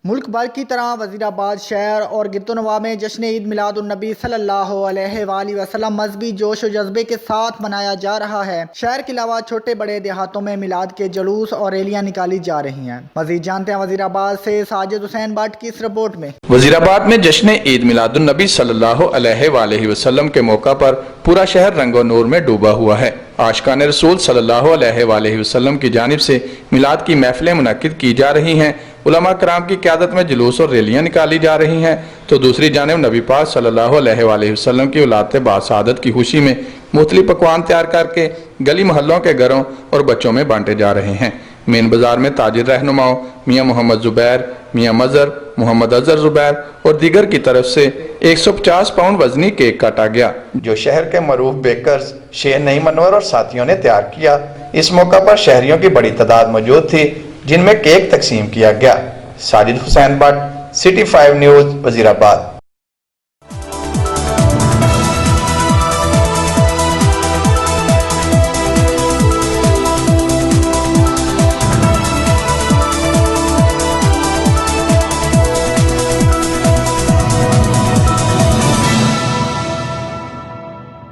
मुल्क भर की तरह वज़ीराबाद शहर और गिरदोनवा में जश्न ईद मिलादुन्नबी सल्लल्लाहु अलैहि वसल्लम मजहबी जोश और जज्बे के साथ मनाया जा रहा है। शहर के अलावा छोटे बड़े देहातों में मिलाद के जुलूस और रैलियां निकाली जा रही हैं। मज़ीद जानते हैं वज़ीराबाद से साजिद हुसैन भट्ट की इस रिपोर्ट में। वज़ीराबाद में जश्न ईद मिलादुन्नबी सल्लल्लाहु अलैहि वसल्लम के मौका पर पूरा शहर रंगो नूर में डूबा हुआ है। आशिकान रसूल सल्लल्लाहु अलैहि वसल्लम की जानिब से मिलाद की महफिलें मुनक्किद की जा रही हैं। उलमा कराम की क़यादत में जुलूस और रैलियां निकाली जा रही हैं, तो दूसरी जानिब नबी पाक सल्लल्लाहु अलैहि वसल्लम की औलाद बासादत की खुशी में मुख्तलिफ पकवान तैयार करके गली मोहल्लों के घरों और बच्चों में बांटे जा रहे हैं। मेन बाजार में ताजिर रहनुमाओं मियाँ मोहम्मद जुबैर, मियाँ मजहर, मोहम्मद अजहर जुबैर और दीगर की तरफ से 150 पाउंड वजनी केक काटा गया, जो शहर के मरूफ बेकर्स शेर नईम अनवर और साथियों ने तैयार किया। इस मौका पर शहरियों की बड़ी तादाद मौजूद थी, जिनमें केक तकसीम किया गया। Sajid Hussain Bhatt, city 5 news, Wazirabad.